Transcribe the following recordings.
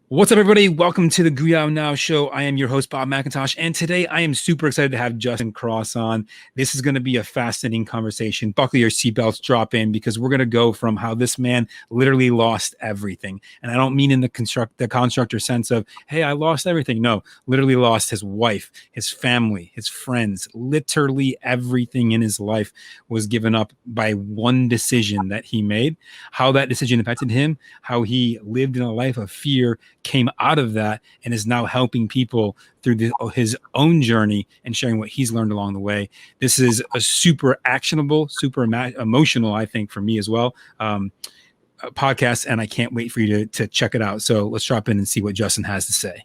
What's up, everybody? Welcome to the GOOYOW Now show. I am your host, Bob McIntosh, and today I am super excited to have Justin Cross on. This is going to be a fascinating conversation. Buckle your seatbelts, drop in, because we're going to go from how this man literally lost everything. And I don't mean in the constructor sense of, hey, I lost everything. No, literally lost his wife, his family, his friends. Literally everything in his life was given up by one decision that he made. How that decision affected him, how he lived in a life of fear, came out of that, and is now helping people through his own journey and sharing what he's learned along the way. This is a super actionable, super emotional, I think, for me as well, podcast, and I can't wait for you to check it out. So let's drop in and see what Justin has to say.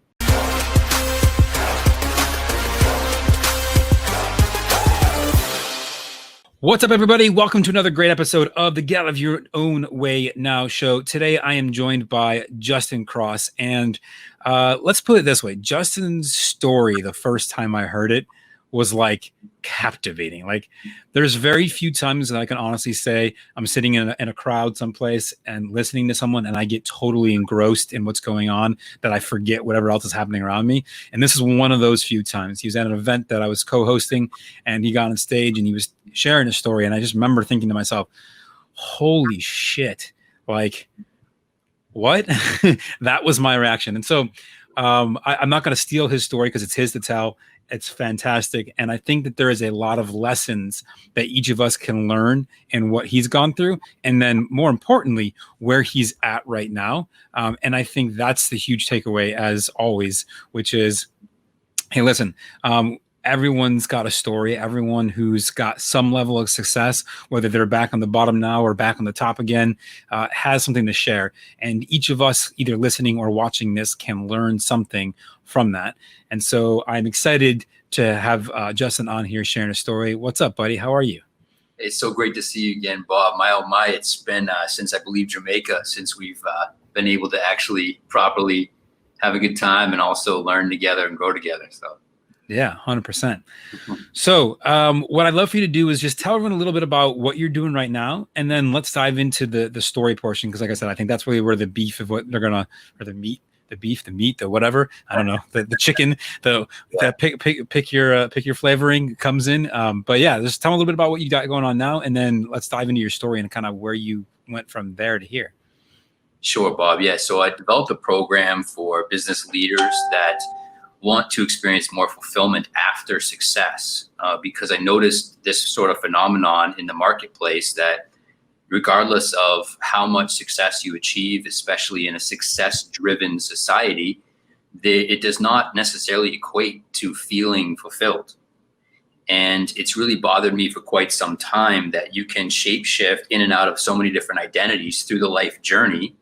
What's up, everybody? Welcome to another great episode of the Get Out of Your Own Way Now show. Today, I am joined by Justin Cross, and let's put it this way. Justin's story, the first time I heard it, was like captivating. Like, there's very few times that I can honestly say I'm sitting in a crowd someplace and listening to someone and I get totally engrossed in what's going on that I forget whatever else is happening around me. And this is one of those few times. He was at an event that I was co-hosting, and he got on stage and he was sharing a story. And I just remember thinking to myself, holy shit, like, what? That was my reaction. And so I'm not going to steal his story because it's his to tell. It's fantastic. And I think that there is a lot of lessons that each of us can learn in what he's gone through. And then more importantly, where he's at right now. And I think that's the huge takeaway, as always, which is, hey, listen, everyone's got a story. Everyone who's got some level of success, whether they're back on the bottom now or back on the top again, has something to share. And each of us, either listening or watching this, can learn something from that. And so I'm excited to have Justin on here sharing a story. What's up, buddy? How are you? It's so great to see you again, Bob. My, oh my, it's been since, I believe, Jamaica, since we've been able to actually properly have a good time and also learn together and grow together. So. Yeah, 100%. So what I'd love for you to do is just tell everyone a little bit about what you're doing right now, and then let's dive into the story portion, because like I said, I think that's really where the beef of what they're gonna, or the meat, the whatever, I don't know, the chicken, pick your flavoring comes in. But yeah, just tell me a little bit about what you got going on now, and then let's dive into your story and kind of where you went from there to here. Sure, Bob. Yeah, so I developed a program for business leaders that want to experience more fulfillment after success, because I noticed this sort of phenomenon in the marketplace that regardless of how much success you achieve, especially in a success-driven society, it does not necessarily equate to feeling fulfilled. And it's really bothered me for quite some time that you can shapeshift in and out of so many different identities through the life journey,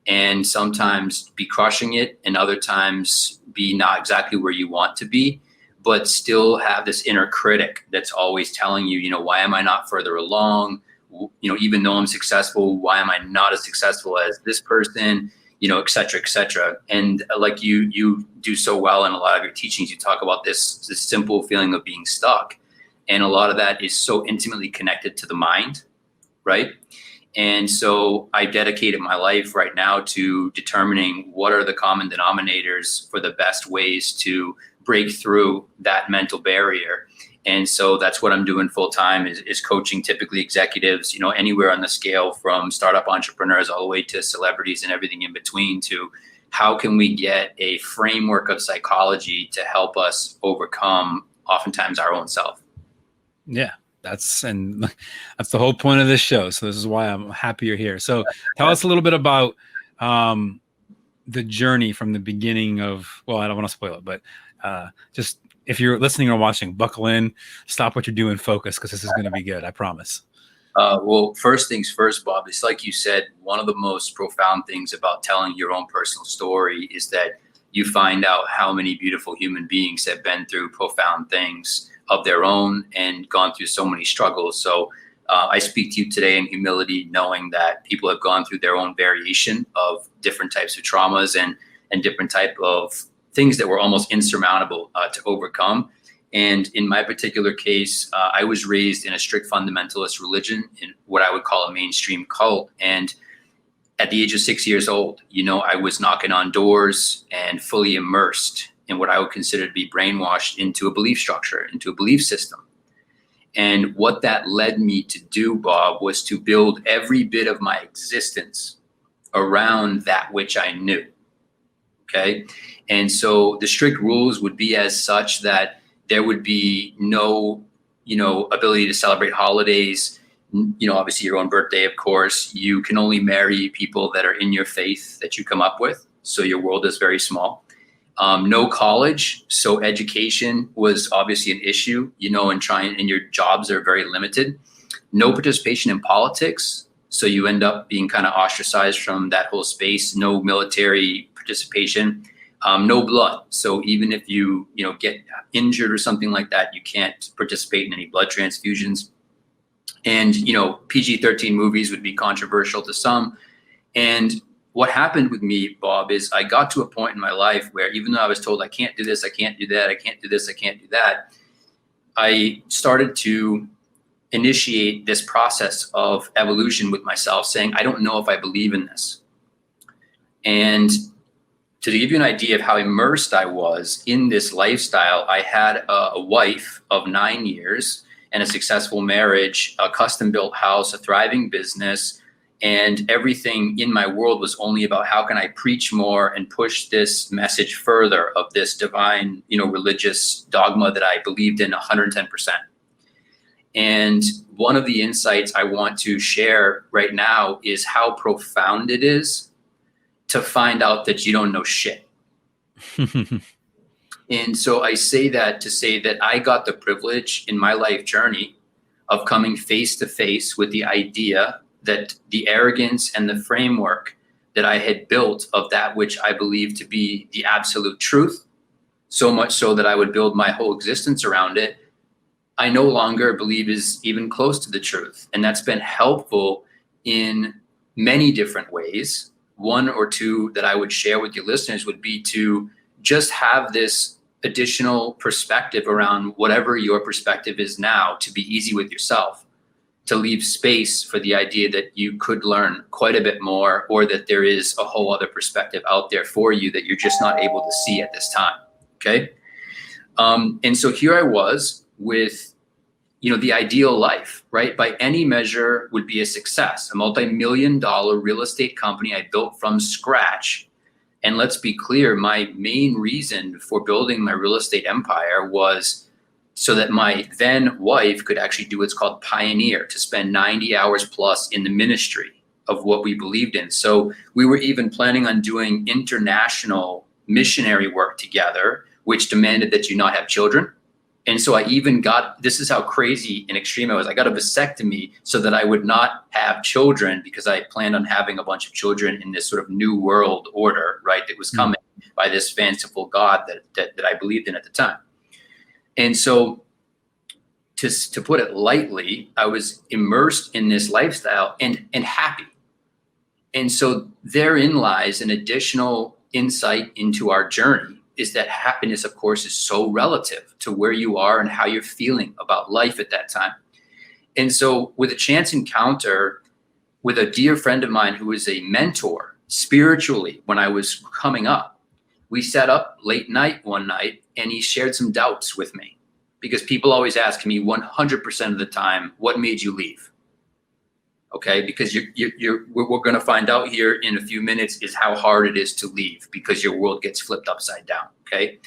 and sometimes be crushing it, and other times be not exactly where you want to be, but still have this inner critic that's always telling you, why am I not further along? Even though I'm successful, why am I not as successful as this person? Et cetera, et cetera. And like you do so well in a lot of your teachings, you talk about this simple feeling of being stuck. And a lot of that is so intimately connected to the mind, right? And so I dedicated my life right now to determining what are the common denominators for the best ways to break through that mental barrier. And so that's what I'm doing full time is coaching typically executives, anywhere on the scale from startup entrepreneurs all the way to celebrities and everything in between, to how can we get a framework of psychology to help us overcome oftentimes our own self. Yeah. That's the whole point of this show. So this is why I'm happy you're here. So tell us a little bit about the journey from the beginning of, well, I don't want to spoil it, but just if you're listening or watching, buckle in, stop what you're doing, focus, because this is going to be good. I promise. Well, first things first, Bob, it's like you said, one of the most profound things about telling your own personal story is that you find out how many beautiful human beings have been through profound things of their own and gone through so many struggles. So I speak to you today in humility, knowing that people have gone through their own variation of different types of traumas and different type of things that were almost insurmountable to overcome. And in my particular case, I was raised in a strict fundamentalist religion, in what I would call a mainstream cult. And at the age of 6 years old, I was knocking on doors and fully immersed in what I would consider to be brainwashed into a belief structure, into a belief system. And what that led me to do, Bob, was to build every bit of my existence around that which I knew. Okay. And so the strict rules would be as such that there would be no, ability to celebrate holidays. Obviously your own birthday, of course. You can only marry people that are in your faith that you come up with. So your world is very small. No college. So education was obviously an issue, and your jobs are very limited. No participation in politics. So you end up being kind of ostracized from that whole space. No military participation. No blood. So even if you, get injured or something like that, you can't participate in any blood transfusions. And, PG-13 movies would be controversial to some. And what happened with me, Bob, is I got to a point in my life where even though I was told I can't do this, I can't do that, I can't do this, I can't do that, I started to initiate this process of evolution with myself, saying, I don't know if I believe in this. And to give you an idea of how immersed I was in this lifestyle, I had a wife of 9 years and a successful marriage, a custom-built house, a thriving business, and everything in my world was only about how can I preach more and push this message further of this divine, religious dogma that I believed in 110%. And one of the insights I want to share right now is how profound it is to find out that you don't know shit. And so I say that to say that I got the privilege in my life journey of coming face to face with the idea that the arrogance and the framework that I had built of that which I believe to be the absolute truth, so much so that I would build my whole existence around it, I no longer believe is even close to the truth. And that's been helpful in many different ways. One or two that I would share with your listeners would be to just have this additional perspective around whatever your perspective is now, to be easy with yourself, to leave space for the idea that you could learn quite a bit more, or that there is a whole other perspective out there for you that you're just not able to see at this time. Okay. And so here I was with, the ideal life, right? By any measure would be a success, a multi-million-dollar real estate company I built from scratch. And let's be clear, my main reason for building my real estate empire was so that my then wife could actually do what's called pioneer, to spend 90 hours plus in the ministry of what we believed in. So we were even planning on doing international missionary work together, which demanded that you not have children. And so I even got, this is how crazy and extreme I was, I got a vasectomy so that I would not have children, because I planned on having a bunch of children in this sort of new world order, right, that was coming by this fanciful God that I believed in at the time. And so to put it lightly, I was immersed in this lifestyle and happy. And so therein lies an additional insight into our journey, is that happiness, of course, is so relative to where you are and how you're feeling about life at that time. And so with a chance encounter with a dear friend of mine who was a mentor spiritually when I was coming up, we sat up late night one night and he shared some doubts with me, because people always ask me 100% of the time, what made you leave? Okay, because we're going to find out here in a few minutes is how hard it is to leave, because your world gets flipped upside down. Okay.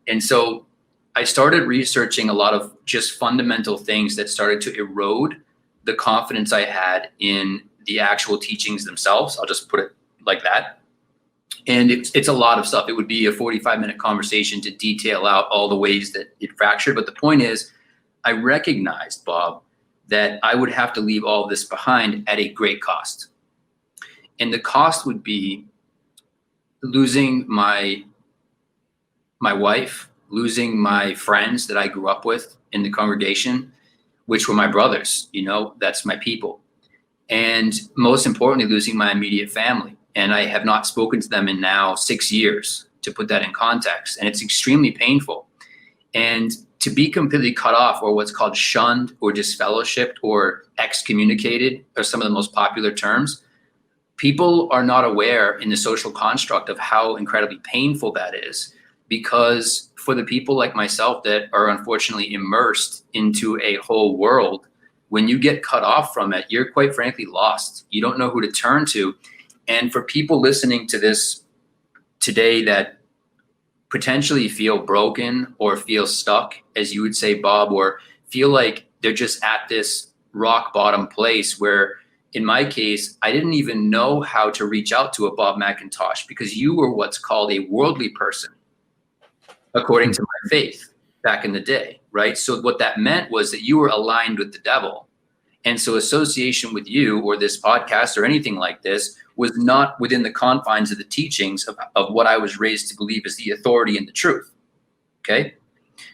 And so I started researching a lot of just fundamental things that started to erode the confidence I had in the actual teachings themselves. I'll just put it like that. And it's a lot of stuff. It would be a 45-minute conversation to detail out all the ways that it fractured. But the point is, I recognized, Bob, that I would have to leave all of this behind at a great cost. And the cost would be losing my wife, losing my friends that I grew up with in the congregation, which were my brothers, that's my people. And most importantly, losing my immediate family. And I have not spoken to them in now 6 years, to put that in context. And it's extremely painful. And to be completely cut off, or what's called shunned or disfellowshipped or excommunicated, are some of the most popular terms. people are not aware in the social construct of how incredibly painful that is, because for the people like myself that are unfortunately immersed into a whole world, when you get cut off from it, you're quite frankly lost. You don't know who to turn to. And for people listening to this today that potentially feel broken or feel stuck, as you would say, Bob, or feel like they're just at this rock bottom place where, in my case, I didn't even know how to reach out to a Bob McIntosh, because you were what's called a worldly person, according to my faith back in the day, right? So what that meant was that you were aligned with the devil. And so association with you or this podcast or anything like this was not within the confines of the teachings of what I was raised to believe is the authority and the truth, okay?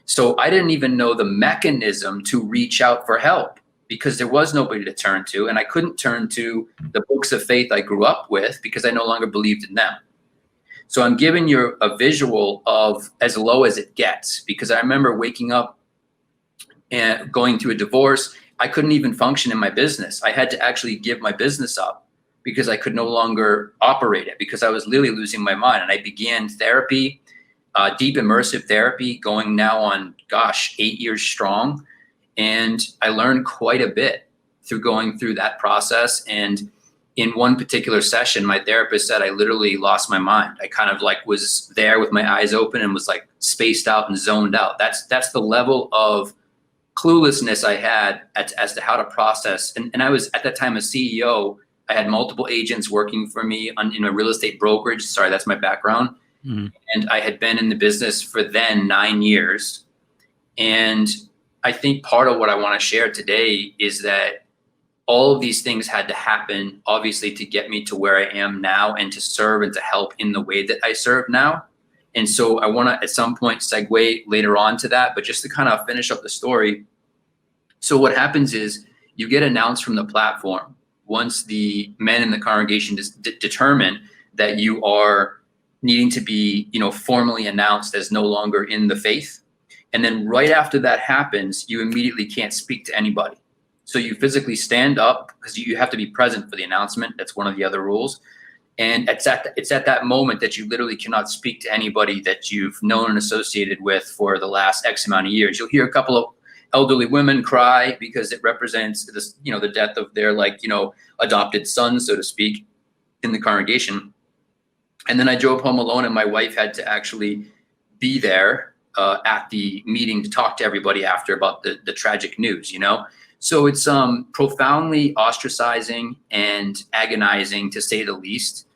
So I didn't even know the mechanism to reach out for help, because there was nobody to turn to, and I couldn't turn to the books of faith I grew up with because I no longer believed in them. So I'm giving you a visual of as low as it gets, because I remember waking up and going through a divorce. I couldn't even function in my business. I had to actually give my business up because I could no longer operate it, because I was literally losing my mind. And I began therapy, deep immersive therapy, going now on, 8 years strong. And I learned quite a bit through going through that process. And in one particular session, my therapist said I literally lost my mind. I kind of like was there with my eyes open and was like spaced out and zoned out. That's the level of cluelessness I had as to how to process. And I was at that time a CEO. I had multiple agents working for me in a real estate brokerage. Sorry, that's my background. Mm-hmm. And I had been in the business for then 9 years. And I think part of what I want to share today is that all of these things had to happen, obviously, to get me to where I am now and to serve and to help in the way that I serve now. And so I want to, at some point, segue later on to that, but just to kind of finish up the story. So what happens is you get announced from the platform once the men in the congregation determine that you are needing to be, formally announced as no longer in the faith. And then right after that happens, you immediately can't speak to anybody. So you physically stand up because you have to be present for the announcement. That's one of the other rules. And it's at that moment that you literally cannot speak to anybody that you've known and associated with for the last X amount of years. You'll hear a couple of elderly women cry because it represents this, the death of their adopted son, so to speak, in the congregation. And then I drove home alone, and my wife had to actually be there at the meeting to talk to everybody after about the tragic news, So it's profoundly ostracizing and agonizing, to say the least.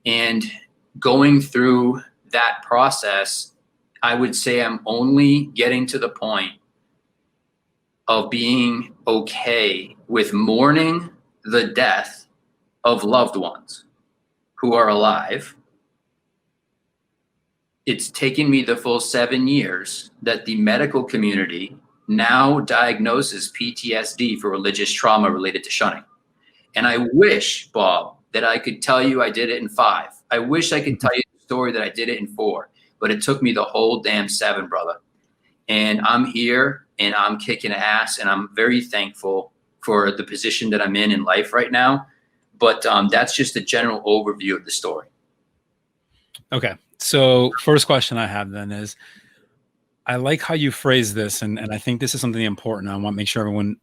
And going through that process, I would say I'm only getting to the point of being okay with mourning the death of loved ones who are alive. It's taken me the full 7 years that the medical community now diagnoses PTSD for religious trauma related to shunning. And I wish, Bob, that I could tell you I did it in 5. I wish I could tell you the story that I did it in 4, but it took me the whole damn 7, brother. And I'm here and I'm kicking ass, and I'm very thankful for the position that I'm in life right now. But that's just a general overview of the story. Okay. So first question I have then is, I like how you phrase this, and I think this is something important. I want to make sure everyone,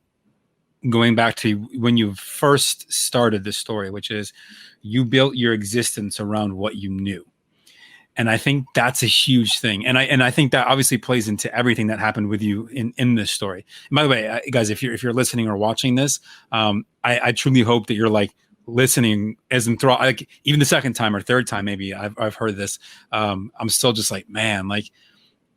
going back to when you first started this story, which is you built your existence around what you knew. And I think that's a huge thing. And I think that obviously plays into everything that happened with you in this story. And by the way, guys, if you're listening or watching this, I truly hope that you're like listening as enthralled, like even the second time or third time, maybe I've heard this. I'm still just like, man, like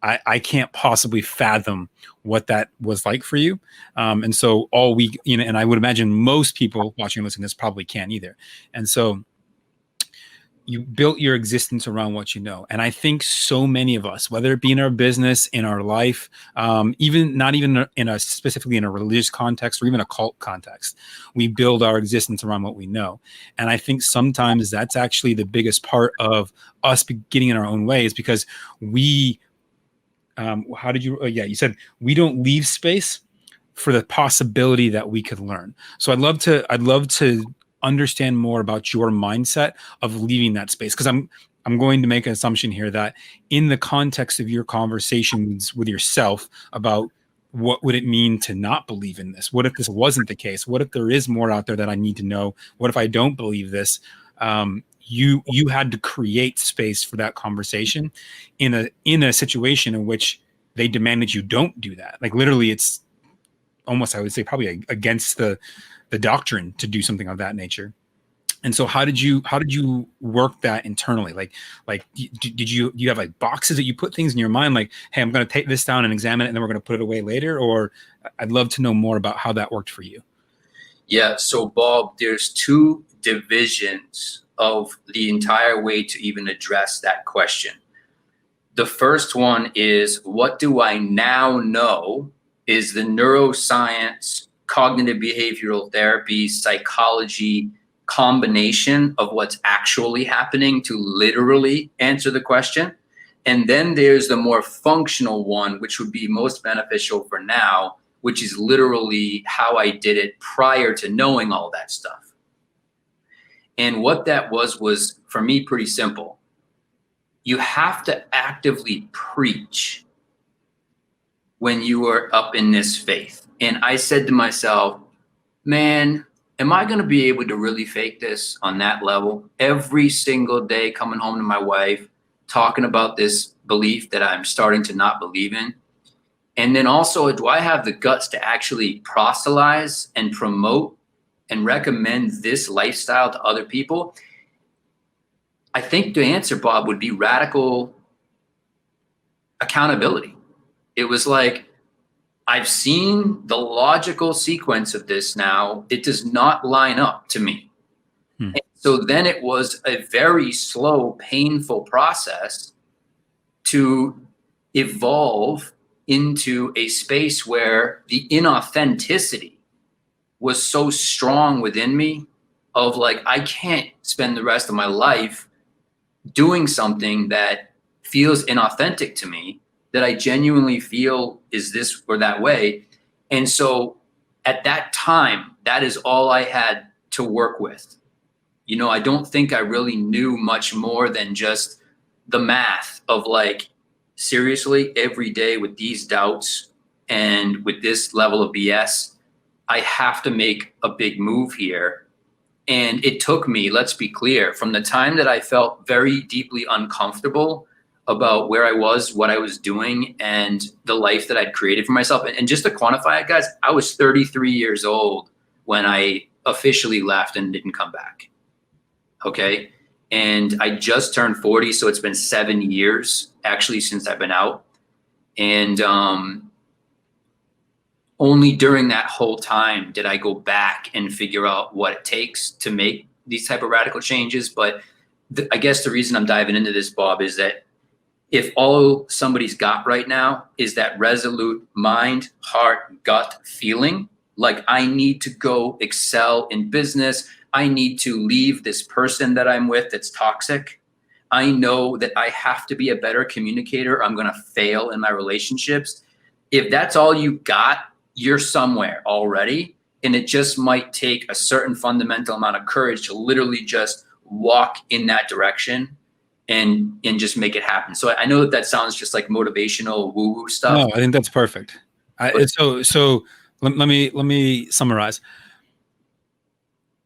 I can't possibly fathom what that was like for you. And so all we, and I would imagine most people watching and listening to this probably can't either. And so you built your existence around what you know. And I think so many of us, whether it be in our business, in our life, even not even specifically in a religious context or even a cult context, we build our existence around what we know. And I think sometimes that's actually the biggest part of us getting in our own way, is because we, you said we don't leave space for the possibility that we could learn. So I'd love to understand more about your mindset of leaving that space. Because I'm going to make an assumption here that in the context of your conversations with yourself about what would it mean to not believe in this? What if this wasn't the case? What if there is more out there that I need to know? What if I don't believe this? You had to create space for that conversation in a situation in which they demanded you don't do that. Like literally, it's almost, I would say, probably against the doctrine to do something of that nature. And so how did you work that internally? Like do you have like boxes that you put things in your mind like, hey, I'm going to take this down and examine it, and then we're going to put it away later? Or I'd love to know more about how that worked for you. Yeah. So Bob, there's two divisions of the entire way to even address that question. The first one is, what do I now know is the neuroscience, cognitive behavioral therapy, psychology combination of what's actually happening to literally answer the question. And then there's the more functional one, which would be most beneficial for now, which is literally how I did it prior to knowing all that stuff. And what that was for me pretty simple. You have to actively preach when you are up in this faith. And I said to myself, man, am I going to be able to really fake this on that level? Every single day coming home to my wife, talking about this belief that I'm starting to not believe in. And then also, do I have the guts to actually proselytize and promote and recommend this lifestyle to other people? I think the answer, Bob, would be radical accountability. It was like, I've seen the logical sequence of this now. It does not line up to me. And so then it was a very slow, painful process to evolve into a space where the inauthenticity was so strong within me of like, I can't spend the rest of my life doing something that feels inauthentic to me, that I genuinely feel is this or that way. And so at that time, that is all I had to work with. You know, I don't think I really knew much more than just the math of like, seriously, every day with these doubts and with this level of BS, I have to make a big move here. And it took me, let's be clear, from the time that I felt very deeply uncomfortable about where I was, what I was doing, and the life that I'd created for myself. And just to quantify it, guys, I was 33 years old when I officially left and didn't come back. Okay. And I just turned 40. So it's been 7 years actually since I've been out. And only during that whole time did I go back and figure out what it takes to make these type of radical changes. But I guess the reason I'm diving into this, Bob, is that if all somebody's got right now is that resolute mind, heart, gut feeling, like I need to go excel in business, I need to leave this person that I'm with that's toxic, I know that I have to be a better communicator, I'm going to fail in my relationships. If that's all you got, you're somewhere already. And it just might take a certain fundamental amount of courage to literally just walk in that direction and just make it happen. So I know that sounds just like motivational woo-woo stuff. No, I think that's perfect. So let me summarize.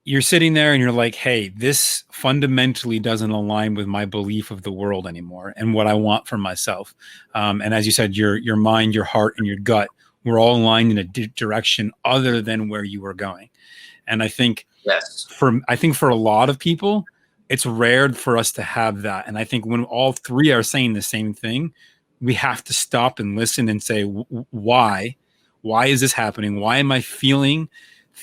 You're sitting there and you're like, hey, this fundamentally doesn't align with my belief of the world anymore and what I want for myself. And as you said, your mind, your heart, and your gut were all aligned in a direction other than where you were going. And I think for a lot of people, it's rare for us to have that. And I think when all three are saying the same thing, we have to stop and listen and say, why? Why is this happening? Why am I feeling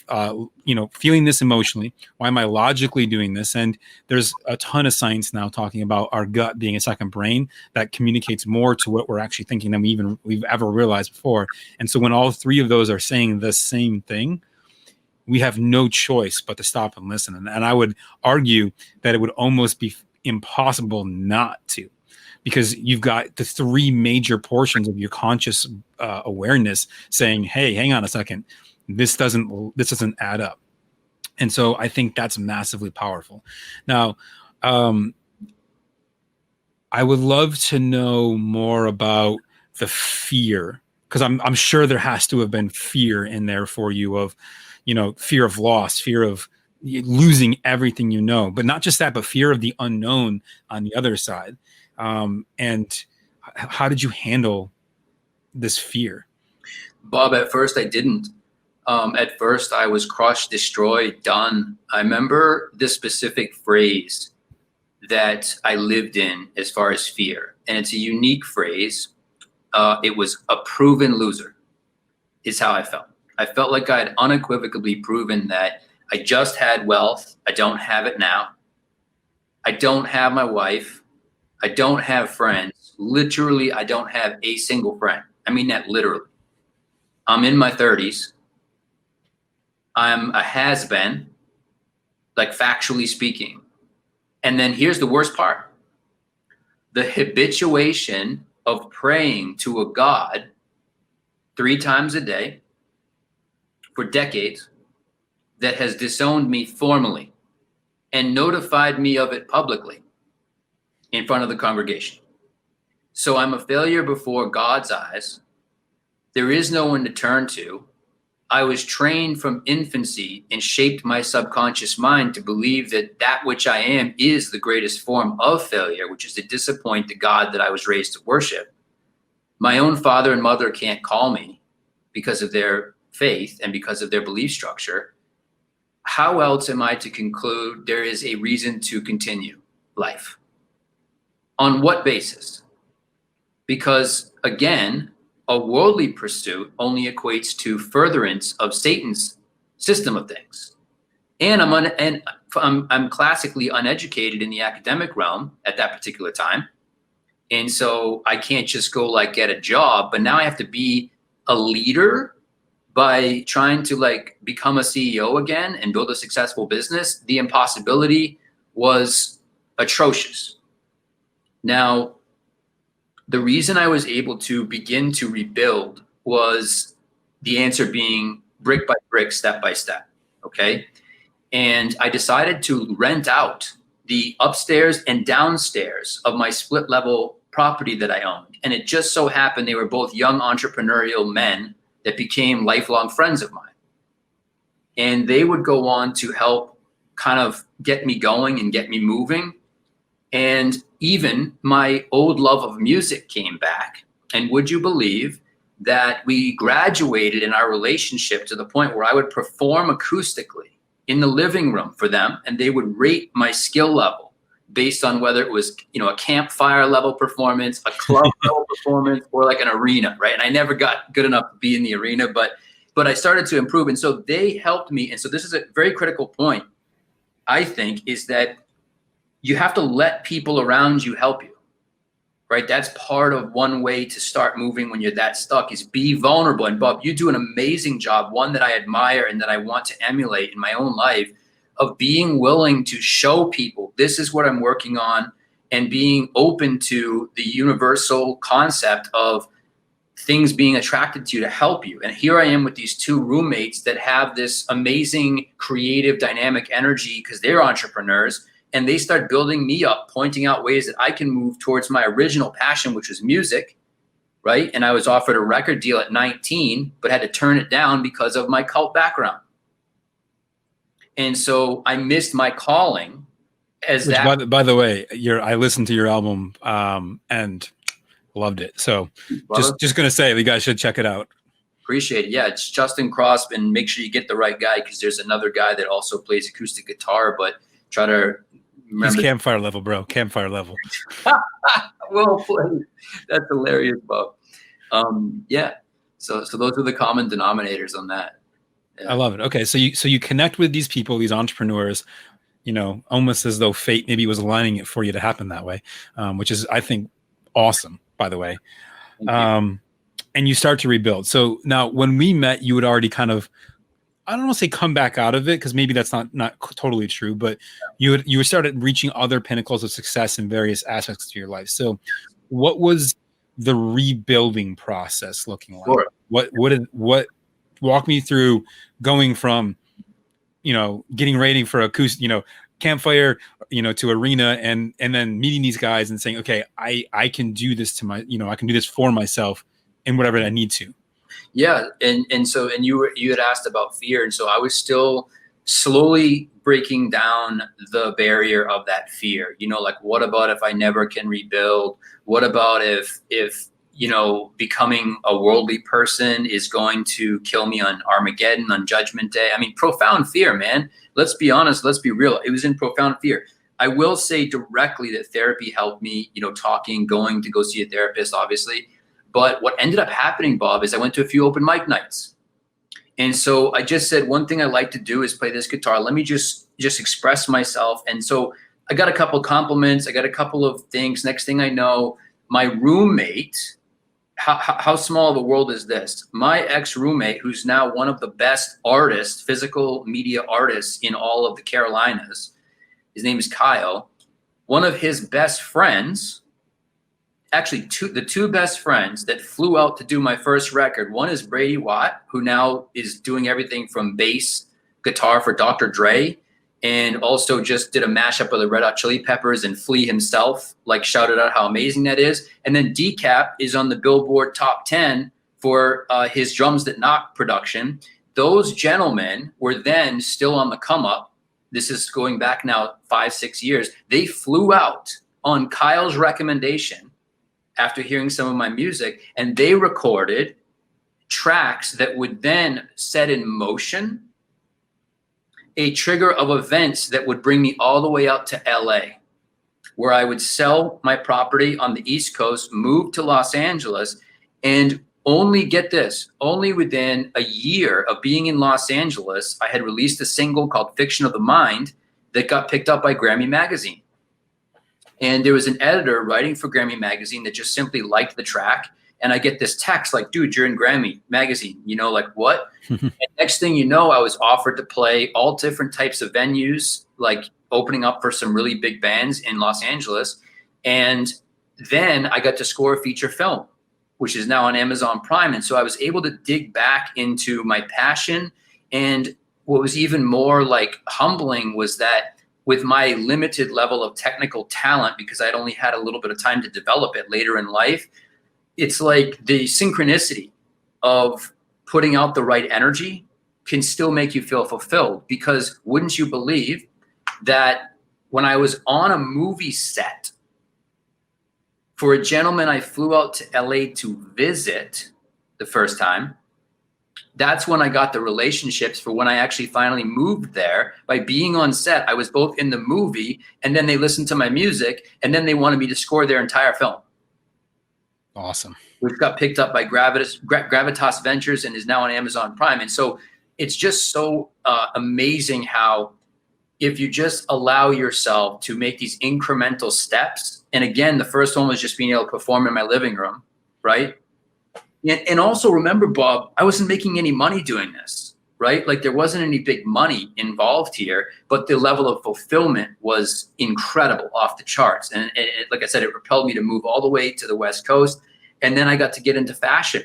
this emotionally? Why am I logically doing this? And there's a ton of science now talking about our gut being a second brain that communicates more to what we're actually thinking than we've ever realized before. And so when all three of those are saying the same thing, we have no choice but to stop and listen. And I would argue that it would almost be impossible not to, because you've got the three major portions of your conscious awareness saying, hey, hang on a second. This doesn't add up. And so I think that's massively powerful. Now, I would love to know more about the fear, because I'm sure there has to have been fear in there for you of, fear of loss, fear of losing everything, but not just that, but fear of the unknown on the other side. And how did you handle this fear? Bob, at first I didn't. At first I was crushed, destroyed, done. I remember this specific phrase that I lived in as far as fear. And it's a unique phrase. It was a proven loser is how I felt. I felt like I had unequivocally proven that I just had wealth. I don't have it now. I don't have my wife. I don't have friends. Literally, I don't have a single friend. I mean that literally. I'm in my 30s. I'm a has-been, like factually speaking. And then here's the worst part. The habituation of praying to a God 3 times a day for decades that has disowned me formally and notified me of it publicly in front of the congregation. So I'm a failure before God's eyes. There is no one to turn to. I was trained from infancy and shaped my subconscious mind to believe that that which I am is the greatest form of failure, which is to disappoint the God that I was raised to worship. My own father and mother can't call me because of their faith and because of their belief structure. How else am I to conclude there is a reason to continue life? On what basis? Because again, a worldly pursuit only equates to furtherance of Satan's system of things. And I'm classically uneducated in the academic realm at that particular time. And so I can't just go like get a job, but now I have to be a leader by trying to like become a CEO again and build a successful business. The impossibility was atrocious. Now, the reason I was able to begin to rebuild was the answer being brick by brick, step by step. Okay. And I decided to rent out the upstairs and downstairs of my split level property that I owned. And it just so happened they were both young entrepreneurial men that became lifelong friends of mine. And they would go on to help kind of get me going and get me moving. And even my old love of music came back. And would you believe that we graduated in our relationship to the point where I would perform acoustically in the living room for them, and they would rate my skill level based on whether it was, a campfire level performance, a club level performance, or like an arena, right? And I never got good enough to be in the arena, but I started to improve. And so they helped me. And so this is a very critical point, I think, is that you have to let people around you help you, right? That's part of one way to start moving when you're that stuck is be vulnerable. And Bob, you do an amazing job, one that I admire and that I want to emulate in my own life, of being willing to show people this is what I'm working on and being open to the universal concept of things being attracted to you to help you. And here I am with these 2 roommates that have this amazing creative dynamic energy because they're entrepreneurs. And they start building me up, pointing out ways that I can move towards my original passion, which was music, right? And I was offered a record deal at 19, but had to turn it down because of my cult background. And so I missed my calling as Which, that. by the way, I listened to your album and loved it. So just going to say, you guys should check it out. Appreciate it. Yeah, it's Justin Cross, and make sure you get the right guy because there's another guy that also plays acoustic guitar, but try to remember. He's campfire level, bro. Campfire level. Well played. That's hilarious, Bob. Yeah. So those are the common denominators on that. Yeah. I love it. Okay, so you connect with these people, these entrepreneurs, almost as though fate maybe was aligning it for you to happen that way, which is, I think, awesome, by the way. And you start to rebuild. So now, when we met, you had already kind of, I don't want to say come back out of it, because maybe that's not totally true, but you started reaching other pinnacles of success in various aspects of your life. So what was the rebuilding process looking like? Sure. What walk me through going from, getting rating for campfire, to arena, and then meeting these guys and saying, okay, I can do this to my, I can do this for myself and whatever I need to. Yeah. And you had asked about fear. And so I was still slowly breaking down the barrier of that fear. Like, what about if I never can rebuild? What about if becoming a worldly person is going to kill me on Armageddon, on Judgment Day? I mean, profound fear, man. Let's be honest. Let's be real. It was in profound fear. I will say directly that therapy helped me, going to go see a therapist, obviously. But what ended up happening, Bob, is I went to a few open mic nights. And so I just said, one thing I like to do is play this guitar. Let me just express myself. And so I got a couple compliments. I got a couple of things. Next thing I know, my roommate, how small of a world is this? My ex-roommate, who's now one of the best artists, physical media artists in all of the Carolinas, his name is Kyle. One of his best friends, actually the two best friends that flew out to do my first record. One is Brady Watt, who now is doing everything from bass guitar for Dr. Dre, and also just did a mashup of the Red Hot Chili Peppers and Flea himself, shouted out how amazing that is. And then Decap is on the Billboard Top 10 for his Drums That Knock production. Those gentlemen were then still on the come up. This is going back now 5-6 years. They flew out on Kyle's recommendation after hearing some of my music, and they recorded tracks that would then set in motion a trigger of events that would bring me all the way out to LA, where I would sell my property on the East Coast, move to Los Angeles, and only within a year of being in Los Angeles, I had released a single called Fiction of the Mind that got picked up by Grammy Magazine. And there was an editor writing for Grammy Magazine that just simply liked the track. And I get this text like, dude, you're in Grammy Magazine, what? And next thing you know, I was offered to play all different types of venues, opening up for some really big bands in Los Angeles. And then I got to score a feature film, which is now on Amazon Prime. And so I was able to dig back into my passion. And what was even more humbling was that with my limited level of technical talent, because I'd only had a little bit of time to develop it later in life, it's like the synchronicity of putting out the right energy can still make you feel fulfilled. Because wouldn't you believe that when I was on a movie set for a gentleman I flew out to LA to visit the first time, that's when I got the relationships for when I actually finally moved there. By being on set, I was both in the movie, and then they listened to my music, and then they wanted me to score their entire film. Awesome. Which got picked up by Gravitas Ventures and is now on Amazon Prime. And so it's just so amazing how if you just allow yourself to make these incremental steps, and again, the first one was just being able to perform in my living room, right? And also remember, Bob, I wasn't making any money doing this, right? There wasn't any big money involved here, but the level of fulfillment was incredible, off the charts. And like I said, it propelled me to move all the way to the West Coast. And then I got to get into fashion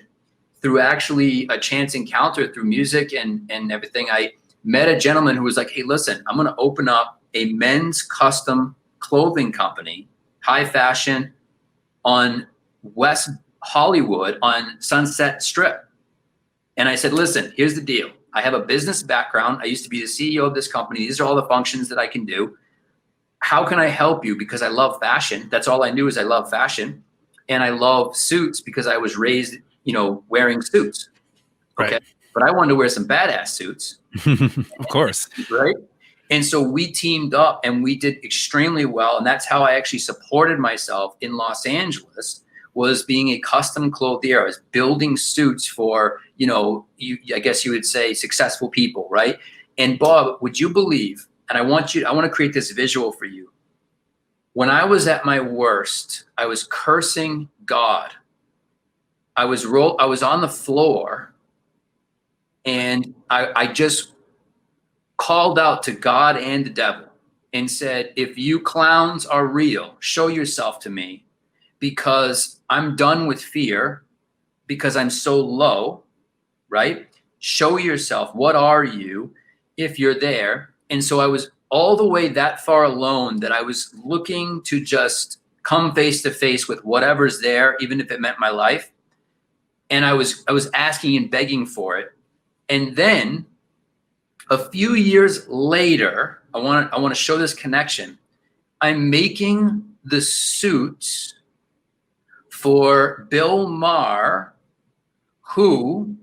through actually a chance encounter through music and everything. I met a gentleman who was like, hey, listen, I'm going to open up a men's custom clothing company, high fashion, on West Hollywood on Sunset Strip. And I said, listen, here's the deal. I have a business background. I used to be the CEO of this company. These are all the functions that I can do. How can I help you? Because I love fashion. That's all I knew is I love fashion. And I love suits because I was raised, wearing suits. Okay. Right. But I wanted to wear some badass suits. Of course. Right. And so we teamed up and we did extremely well. And that's how I actually supported myself in Los Angeles, was being a custom clothier. I was building suits for, I guess you would say successful people, right? And Bob, would you believe, and I want to create this visual for you. When I was at my worst, I was cursing God. I was on the floor, and I just called out to God and the devil and said, if you clowns are real, show yourself to me, because I'm done with fear, because I'm so low, right? Show yourself. What are you? if you're there. And so I was all the way that far alone that I was looking to just come face to face with whatever's there, even if it meant my life. And I was asking and begging for it. And then a few years later, I want to show this connection. I'm making the suits for Bill Maher, who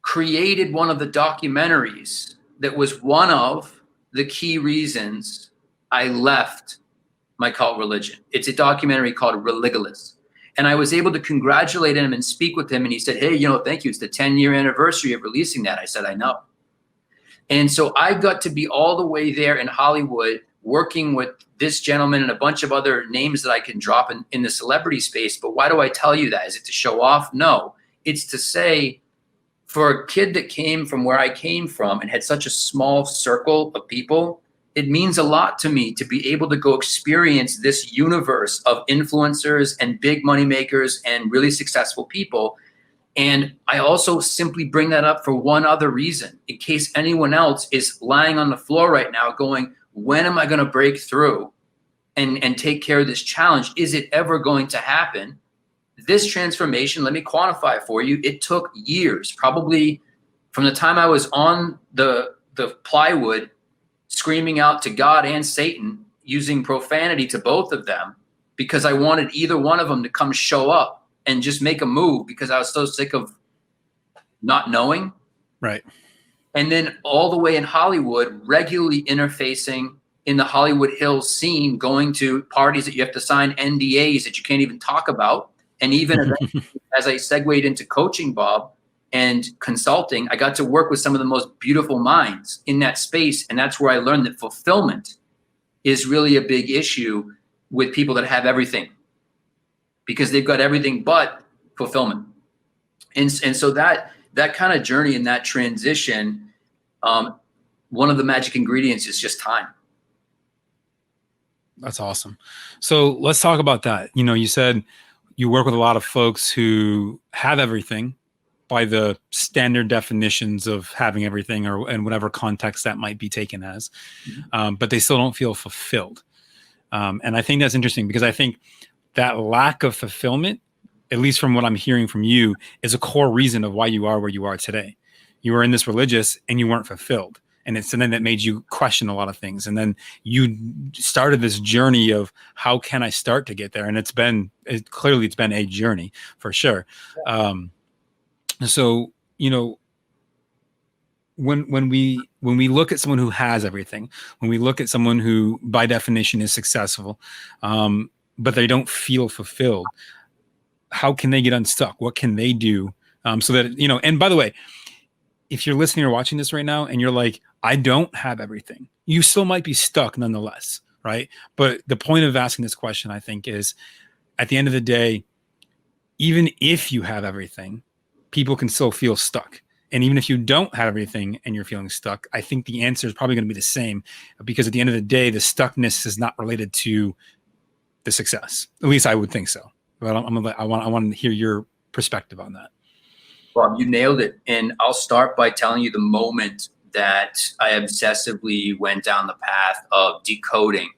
created one of the documentaries that was one of the key reasons I left my cult religion. It's a documentary called Religulous. And I was able to congratulate him and speak with him. And he said, hey, thank you. It's the 10-year anniversary of releasing that. I said, I know. And so I got to be all the way there in Hollywood, working with this gentleman and a bunch of other names that I can drop in the celebrity space. But why do I tell you that? Is it to show off? No, it's to say, for a kid that came from where I came from and had such a small circle of people, it means a lot to me to be able to go experience this universe of influencers and big money makers and really successful people. And I also simply bring that up for one other reason, in case anyone else is lying on the floor right now going, when am I going to break through and take care of this challenge? Is it ever going to happen? This transformation, let me quantify it for you. It took years, probably from the time I was on the plywood, screaming out to God and Satan, using profanity to both of them, because I wanted either one of them to come show up and just make a move, because I was so sick of not knowing. Right. And then all the way in Hollywood, regularly interfacing in the Hollywood Hills scene, going to parties that you have to sign NDAs that you can't even talk about. And even as I segued into coaching, Bob, and consulting, I got to work with some of the most beautiful minds in that space. And that's where I learned that fulfillment is really a big issue with people that have everything, because they've got everything but fulfillment. And so that kind of journey and that transition, one of the magic ingredients is just time. That's awesome. So let's talk about that. You said you work with a lot of folks who have everything by the standard definitions of having everything, or in whatever context that might be taken as, but they still don't feel fulfilled. And I think that's interesting, because I think that lack of fulfillment, at least from what I'm hearing from you, is a core reason of why you are where you are today. You were in this religious and you weren't fulfilled. And it's something that made you question a lot of things. And then you started this journey of, how can I start to get there? And it's been a journey for sure. So, when we look at someone who has everything, when we look at someone who by definition is successful, but they don't feel fulfilled, how can they get unstuck? What can they do? So that, and by the way, if you're listening or watching this right now and you're like, I don't have everything, you still might be stuck nonetheless. Right. But the point of asking this question, I think, is at the end of the day, even if you have everything, people can still feel stuck. And even if you don't have everything and you're feeling stuck, I think the answer is probably going to be the same, because at the end of the day, the stuckness is not related to the success. At least I would think so. But I want to hear your perspective on that. Bob, you nailed it. And I'll start by telling you the moment that I obsessively went down the path of decoding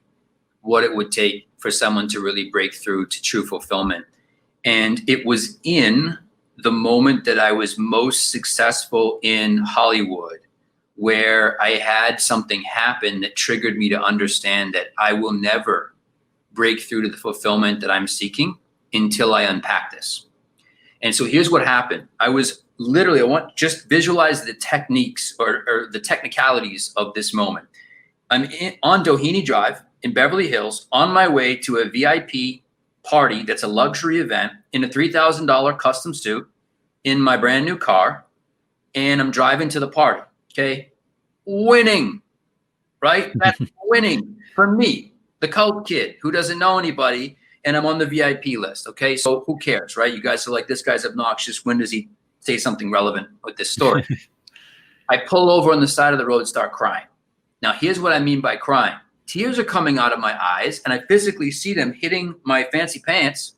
what it would take for someone to really break through to true fulfillment. And it was in the moment that I was most successful in Hollywood, where I had something happen that triggered me to understand that I will never break through to the fulfillment that I'm seeking until I unpack this. And so here's what happened. I was literally, just visualize the techniques or the technicalities of this moment. I'm on Doheny Drive in Beverly Hills, on my way to a VIP party that's a luxury event, in a $3,000 custom suit, in my brand new car, and I'm driving to the party. Okay, winning, right? That's winning for me, the cult kid who doesn't know anybody, and I'm on the VIP list. Okay, so who cares, right? You guys are like, this guy's obnoxious. When does he say something relevant with this story? I pull over on the side of the road, start crying. Now, here's what I mean by crying. Tears are coming out of my eyes, and I physically see them hitting my fancy pants,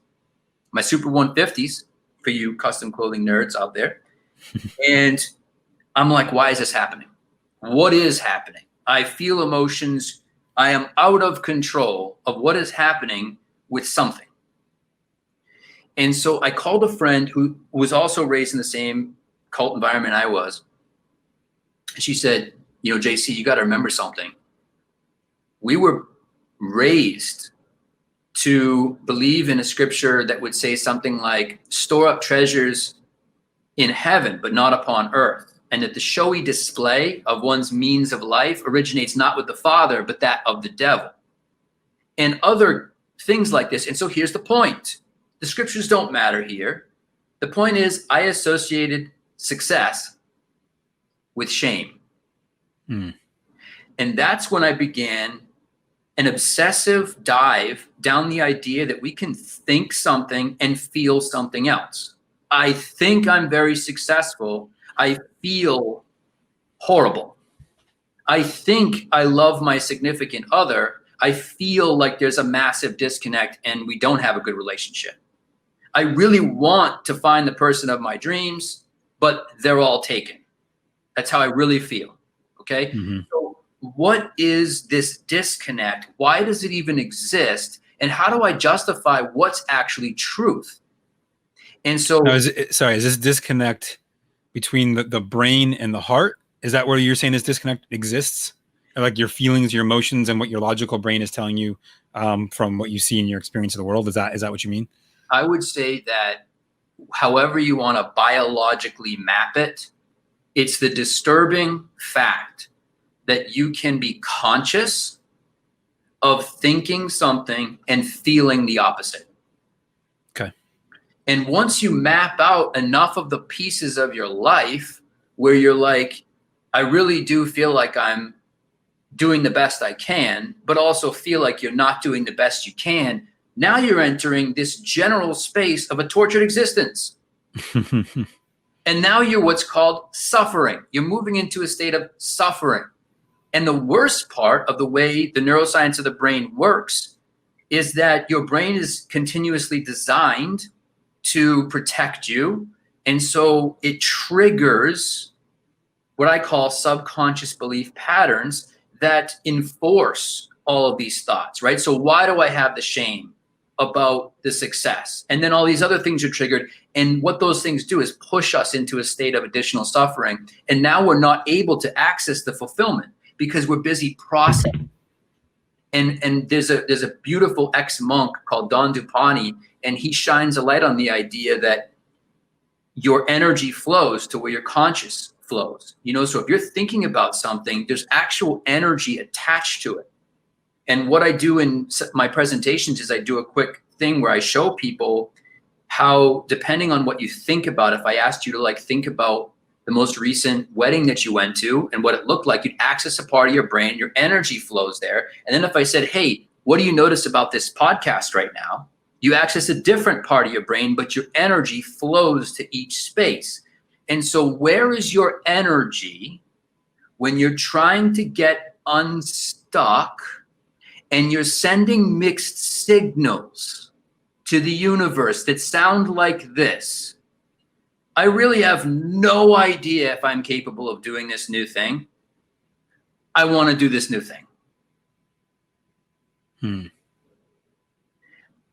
my Super 150s, for you custom clothing nerds out there. And I'm like, why is this happening? What is happening? I feel emotions. I am out of control of what is happening with something. And so I called a friend who was also raised in the same cult environment I was. She said, you know, JC, you got to remember something. We were raised to believe in a scripture that would say something like, store up treasures in heaven, but not upon earth. And that the showy display of one's means of life originates not with the Father, but that of the devil. And other things like this. And so here's the point. The scriptures don't matter here. The point is, I associated success with shame. And that's when I began an obsessive dive down the idea that we can think something and feel something else. I think I'm very successful. I feel horrible. I think I love my significant other. I feel like there's a massive disconnect and we don't have a good relationship. I really want to find the person of my dreams, but they're all taken. That's how I really feel. Okay. So what is this disconnect? Why does it even exist? And how do I justify what's actually truth? And so, now, is this disconnect between the brain and the heart? Is that where you're saying this disconnect exists? Or like your feelings, your emotions, and what your logical brain is telling you from what you see in your experience of the world? Is that what you mean? I would say that however you want to biologically map it, it's the disturbing fact that you can be conscious of thinking something and feeling the opposite. Okay. And once you map out enough of the pieces of your life where you're like, I really do feel like I'm doing the best I can, but also feel like you're not doing the best you can, now you're entering this general space of a tortured existence. And now you're what's called suffering. You're moving into a state of suffering. And the worst part of the way the neuroscience of the brain works is that your brain is continuously designed to protect you. And so it triggers what I call subconscious belief patterns that enforce all of these thoughts, right? So why do I have the shame about the success? And then all these other things are triggered. And what those things do is push us into a state of additional suffering. And now we're not able to access the fulfillment because we're busy processing. And there's a beautiful ex-monk called Don Dupani, and he shines a light on the idea that your energy flows to where your conscious flows. You know, so if you're thinking about something, there's actual energy attached to it. And what I do in my presentations is I do a quick thing where I show people how, depending on what you think about, if I asked you to like think about the most recent wedding that you went to and what it looked like, you'd access a part of your brain, your energy flows there. And then if I said, hey, what do you notice about this podcast right now? You access a different part of your brain, but your energy flows to each space. And so where is your energy when you're trying to get unstuck and you're sending mixed signals to the universe that sound like this? I really have no idea if I'm capable of doing this new thing. I want to do this new thing.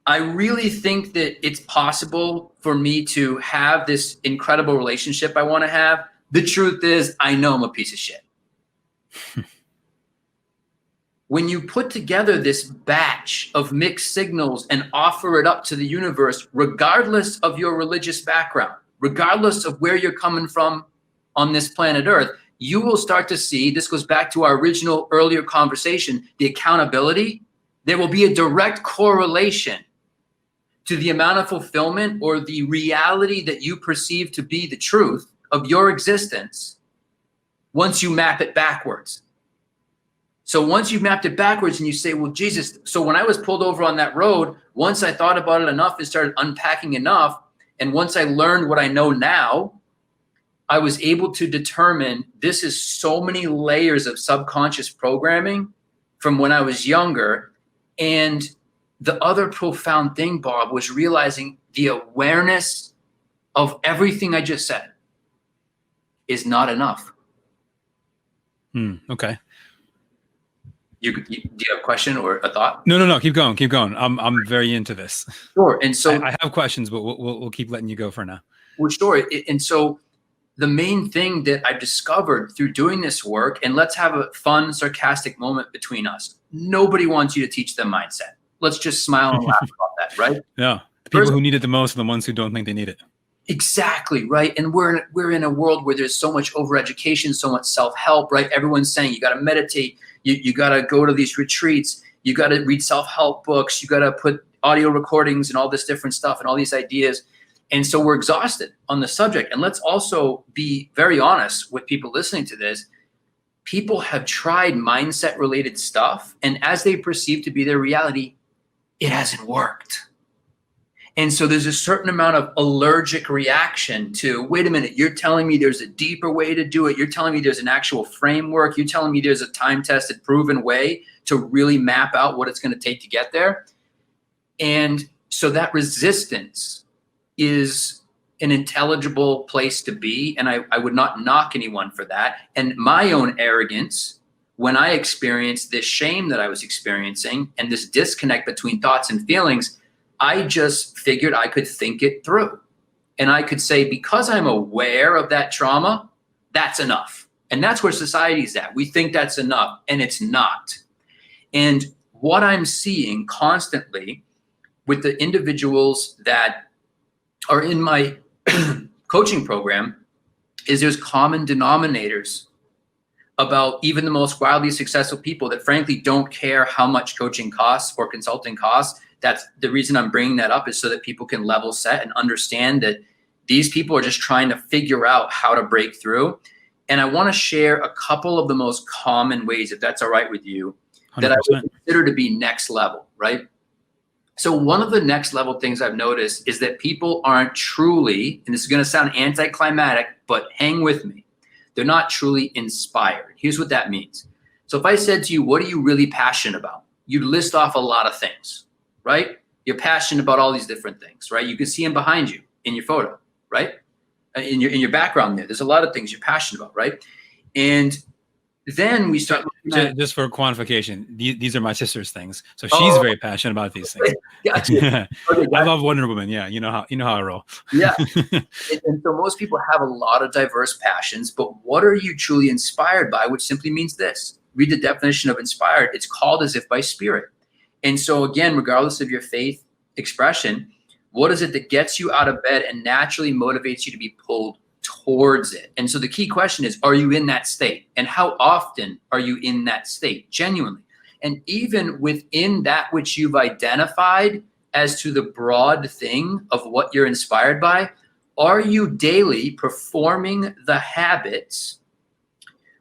I really think that it's possible for me to have this incredible relationship I want to have. The truth is, I know I'm a piece of shit. When you put together this batch of mixed signals and offer it up to the universe, regardless of your religious background, regardless of where you're coming from on this planet Earth, you will start to see, this goes back to our original earlier conversation, the accountability. There will be a direct correlation to the amount of fulfillment or the reality that you perceive to be the truth of your existence once you map it backwards. So once you've mapped it backwards and you say, well, Jesus, so when I was pulled over on that road, once I thought about it enough and started unpacking enough, and once I learned what I know now, I was able to determine this is so many layers of subconscious programming from when I was younger. And the other profound thing, Bob, was realizing the awareness of everything I just said. is not enough. Okay. Do you have a question or a thought? No. Keep going. I'm very into this. Sure. And so I have questions, but we'll keep letting you go for now. Well, sure. And so the main thing that I've discovered through doing this work, and let's have a fun, sarcastic moment between us. Nobody wants you to teach them mindset. Let's just smile and laugh about that, right? Yeah. The people who need it the most are the ones who don't think they need it. Exactly, right? And we're in a world where there's so much overeducation, so much self-help, right? Everyone's saying you got to meditate, you got to go to these retreats, you got to read self-help books, you got to put audio recordings and all this different stuff and all these ideas. And so we're exhausted on the subject. And let's also be very honest with people listening to this. People have tried mindset-related stuff, and as they perceive to be their reality, it hasn't worked. And so there's a certain amount of allergic reaction to, wait a minute, you're telling me there's a deeper way to do it. You're telling me there's an actual framework. You're telling me there's a time-tested, proven way to really map out what it's going to take to get there. And so that resistance is an intelligible place to be. And I would not knock anyone for that. And my own arrogance, when I experienced this shame that I was experiencing and this disconnect between thoughts and feelings, I just figured I could think it through. And I could say, because I'm aware of that trauma, that's enough. And that's where society's at. We think that's enough, and it's not. And what I'm seeing constantly with the individuals that are in my coaching program is there's common denominators about even the most wildly successful people that frankly don't care how much coaching costs or consulting costs. That's the reason I'm bringing that up, is so that people can level set and understand that these people are just trying to figure out how to break through. And I want to share a couple of the most common ways, if that's all right with you, 100%. That I would consider to be next level, right? So one of the next level things I've noticed is that people aren't truly, and this is going to sound anticlimactic, but hang with me, they're not truly inspired. Here's what that means. So if I said to you, what are you really passionate about? You'd list off a lot of things. Right? You're passionate about all these different things, right? You can see them behind you in your photo, right? In your background there's a lot of things you're passionate about, right? And then we start looking at, just for quantification, these are my sister's things. So she's very passionate about these things. Gotcha. Okay, I love Wonder Woman. Yeah, you know how I roll. Yeah. And so most people have a lot of diverse passions, but what are you truly inspired by? Which simply means this. Read the definition of inspired. It's called as if by spirit. And so again, regardless of your faith expression, what is it that gets you out of bed and naturally motivates you to be pulled towards it? And so the key question is, are you in that state? And how often are you in that state, genuinely? And even within that which you've identified as to the broad thing of what you're inspired by, are you daily performing the habits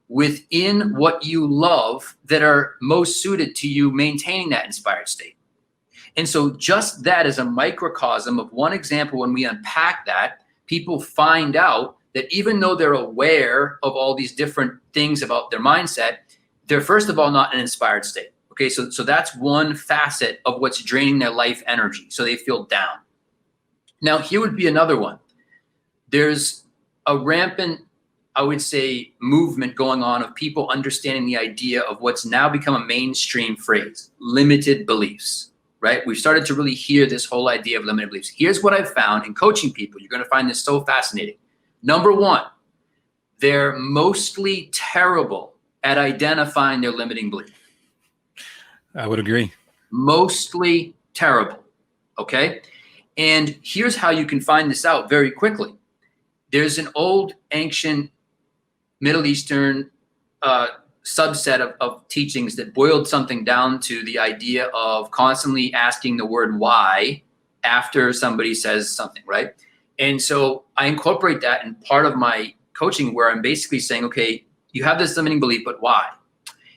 within what you love that are most suited to you maintaining that inspired state? And so just that is a microcosm of one example. When we unpack that, people find out that even though they're aware of all these different things about their mindset, they're first of all not in an inspired state. Okay, so that's one facet of what's draining their life energy. So they feel down. Now, here would be another one. There's a rampant, I would say, movement going on of people understanding the idea of what's now become a mainstream phrase, limited beliefs, right? We've started to really hear this whole idea of limited beliefs. Here's what I've found in coaching people. You're going to find this so fascinating. Number one, they're mostly terrible at identifying their limiting belief. I would agree. Mostly terrible, okay? And here's how you can find this out very quickly. There's an old ancient Middle Eastern subset of teachings that boiled something down to the idea of constantly asking the word why after somebody says something, right? And so I incorporate that in part of my coaching, where I'm basically saying, okay, you have this limiting belief, but why?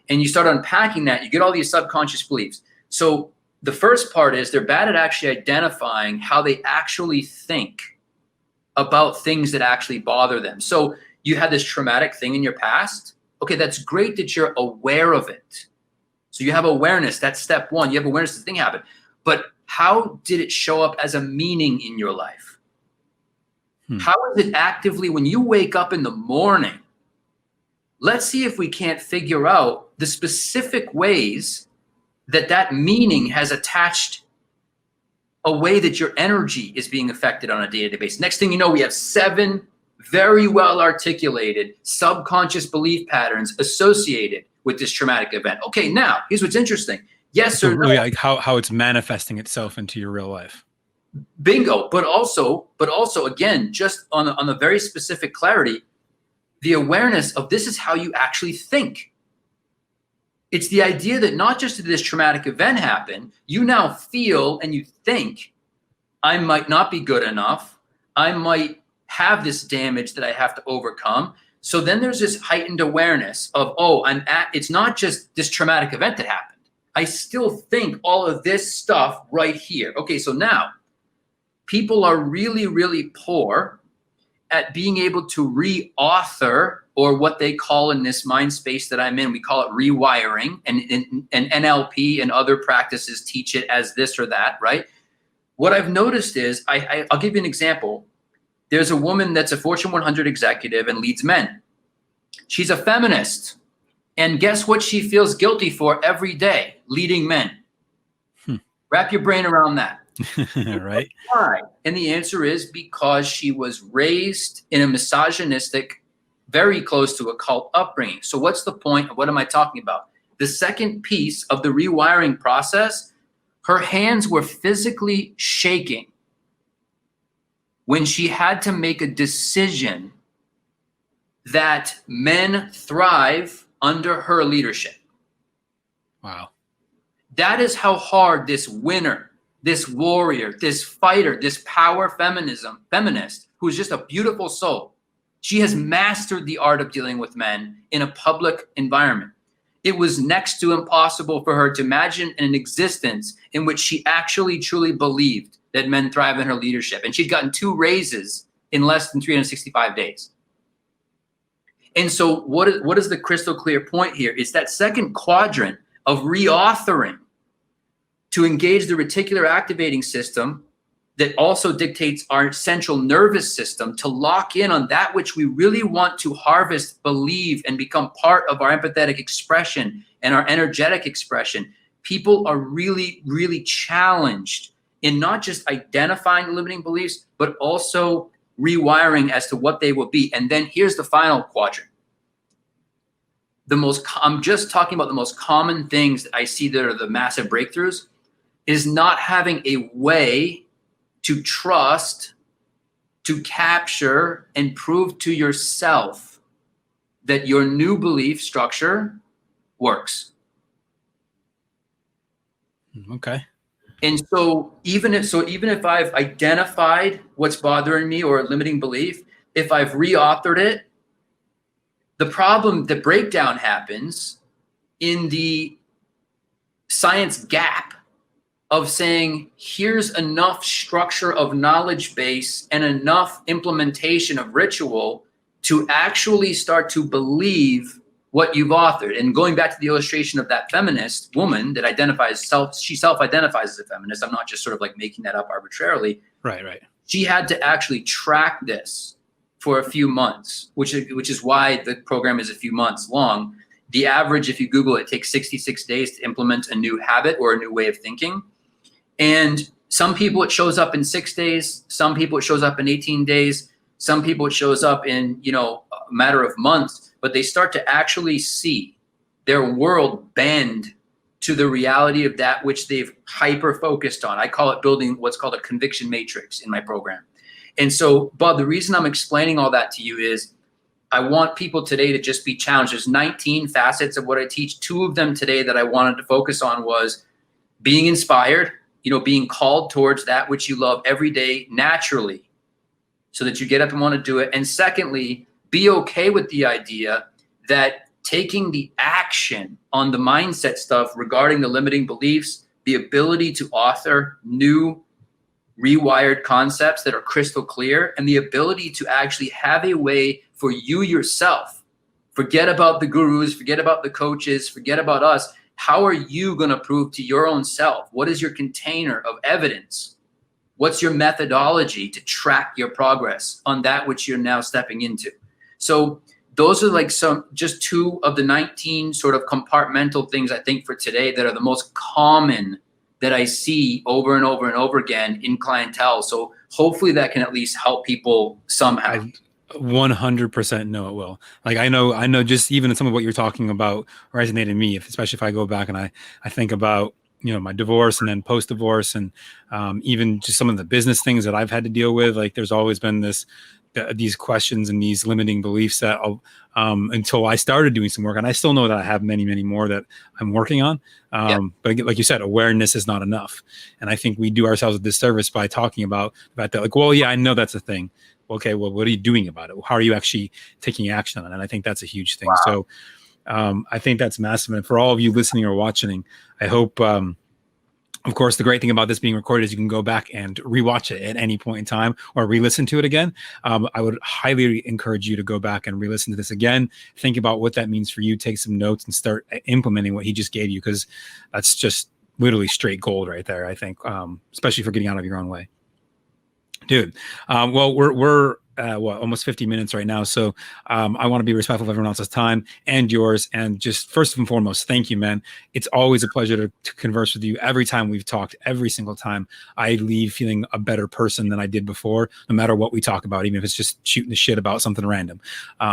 And you start unpacking that, you get all these subconscious beliefs. So the first part is they're bad at actually identifying how they actually think about things that actually bother them. So you had this traumatic thing in your past. Okay, that's great that you're aware of it. So you have awareness. That's step one. You have awareness the thing happened. But how did it show up as a meaning in your life? How is it actively when you wake up in the morning? Let's see if we can't figure out the specific ways that that meaning has attached a way that your energy is being affected on a day-to-day basis. Next thing you know, we have 7 very well articulated subconscious belief patterns associated with this traumatic event. Okay, now here's what's interesting. Yes or no. Really, like how it's manifesting itself into your real life. Bingo. But also again, just on the very specific clarity, the awareness of this is how you actually think. It's the idea that not just did this traumatic event happen, you now feel and you think, I might not be good enough. I might have this damage that I have to overcome. So then there's this heightened awareness of, it's not just this traumatic event that happened. I still think all of this stuff right here. Okay, so now people are really, really poor at being able to re-author, or what they call in this mind space that I'm in, we call it rewiring, and NLP and other practices teach it as this or that, right? What I've noticed is, I'll give you an example. There's a woman that's a Fortune 100 executive and leads men. She's a feminist. And guess what she feels guilty for every day? Leading men. Wrap your brain around that. Right. Why? And the answer is because she was raised in a misogynistic, very close to a cult upbringing. So what's the point? What am I talking about? The second piece of the rewiring process, her hands were physically shaking when she had to make a decision that men thrive under her leadership. Wow. That is how hard this winner, this warrior, this fighter, this power feminist, who's just a beautiful soul, she has mastered the art of dealing with men in a public environment. It was next to impossible for her to imagine an existence in which she actually truly believed that men thrive in her leadership. And she'd gotten 2 raises in less than 365 days. And so what is the crystal clear point here? It's that second quadrant of reauthoring to engage the reticular activating system that also dictates our central nervous system to lock in on that which we really want to harvest, believe, and become part of our empathetic expression and our energetic expression. People are really, really challenged in not just identifying limiting beliefs, but also rewiring as to what they will be. And then here's the final quadrant. I'm just talking about the most common things that I see that are the massive breakthroughs, is not having a way to trust, to capture, and prove to yourself that your new belief structure works. Okay. And so even if I've identified what's bothering me or a limiting belief, if I've reauthored it, the breakdown happens in the science gap of saying, here's enough structure of knowledge base and enough implementation of ritual to actually start to believe what you've authored. And going back to the illustration of that feminist woman that she self-identifies as a feminist. I'm not just sort of like making that up arbitrarily. Right. She had to actually track this for a few months, which is why the program is a few months long. The average, if you Google it, takes 66 days to implement a new habit or a new way of thinking. And some people it shows up in 6 days. Some people it shows up in 18 days. Some people it shows up in, a matter of months, but they start to actually see their world bend to the reality of that which they've hyper focused on. I call it building what's called a conviction matrix in my program. And so, Bob, the reason I'm explaining all that to you is I want people today to just be challenged. There's 19 facets of what I teach. 2 of them today that I wanted to focus on was being inspired, being called towards that which you love every day naturally so that you get up and want to do it. And secondly, be okay with the idea that taking the action on the mindset stuff regarding the limiting beliefs, the ability to author new rewired concepts that are crystal clear, and the ability to actually have a way for you yourself, forget about the gurus, forget about the coaches, forget about us. How are you going to prove to your own self? What is your container of evidence What's your methodology to track your progress on that which you're now stepping into? So those are like just 2 of the 19 sort of compartmental things I think for today that are the most common that I see over and over and over again in clientele. So hopefully that can at least help people somehow. I 100% know it will. Like I know just even some of what you're talking about resonated me, especially if I go back and I think about, my divorce and then post-divorce and even just some of the business things that I've had to deal with. Like there's always been these questions and these limiting beliefs that until I started doing some work, and I still know that I have many, many more that I'm working on. But like you said, awareness is not enough. And I think we do ourselves a disservice by talking about that. Like, well, yeah, I know that's a thing. Okay, well, what are you doing about it? How are you actually taking action on it? And I think that's a huge thing. Wow. So I think that's massive. And for all of you listening or watching, I hope, of course, the great thing about this being recorded is you can go back and rewatch it at any point in time or re-listen to it again. I would highly encourage you to go back and re-listen to this again. Think about what that means for you. Take some notes and start implementing what he just gave you, because that's just literally straight gold right there, I think, especially for getting out of your own way. Dude, well, we're almost 50 minutes right now. So I want to be respectful of everyone else's time and yours. And just first and foremost, thank you, man. It's always a pleasure to converse with you. Every time we've talked, every single time, I leave feeling a better person than I did before, no matter what we talk about, even if it's just shooting the shit about something random.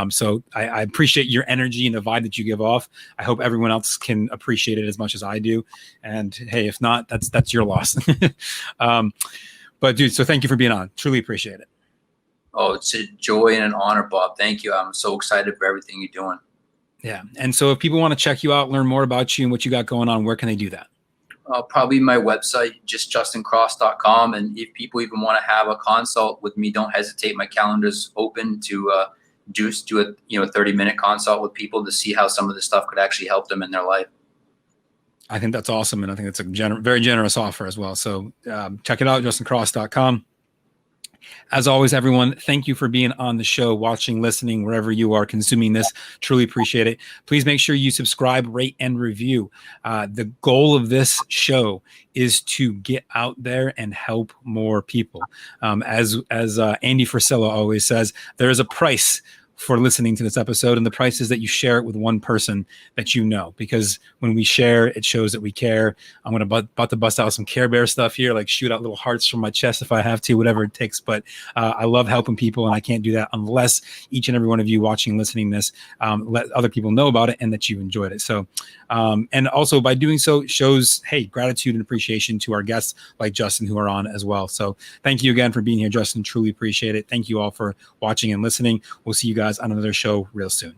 So I appreciate your energy and the vibe that you give off. I hope everyone else can appreciate it as much as I do. And hey, if not, that's your loss. But dude, so thank you for being on. Truly appreciate it. Oh, it's a joy and an honor, Bob. Thank you. I'm so excited for everything you're doing. Yeah. And so if people want to check you out, learn more about you and what you got going on, where can they do that? Probably my website, just justincross.com. And if people even want to have a consult with me, don't hesitate. My calendar's open to do a 30-minute consult with people to see how some of this stuff could actually help them in their life. I think that's awesome. And I think that's a very generous offer as well. So check it out, justincross.com. As always, everyone, thank you for being on the show, watching, listening, wherever you are consuming this. Truly appreciate it. Please make sure you subscribe, rate, and review. The goal of this show is to get out there and help more people. As Andy Frisella always says, there is a price for listening to this episode, and the price is that you share it with one person that you know, because when we share, it shows that we care. I'm about to bust out some Care Bear stuff here, like shoot out little hearts from my chest if I have to, whatever it takes. But I love helping people, and I can't do that unless each and every one of you watching, listening this, let other people know about it and that you enjoyed it. So, and also by doing so shows, hey, gratitude and appreciation to our guests like Justin who are on as well. So thank you again for being here, Justin. Truly appreciate it. Thank you all for watching and listening. We'll see you guys on another show real soon.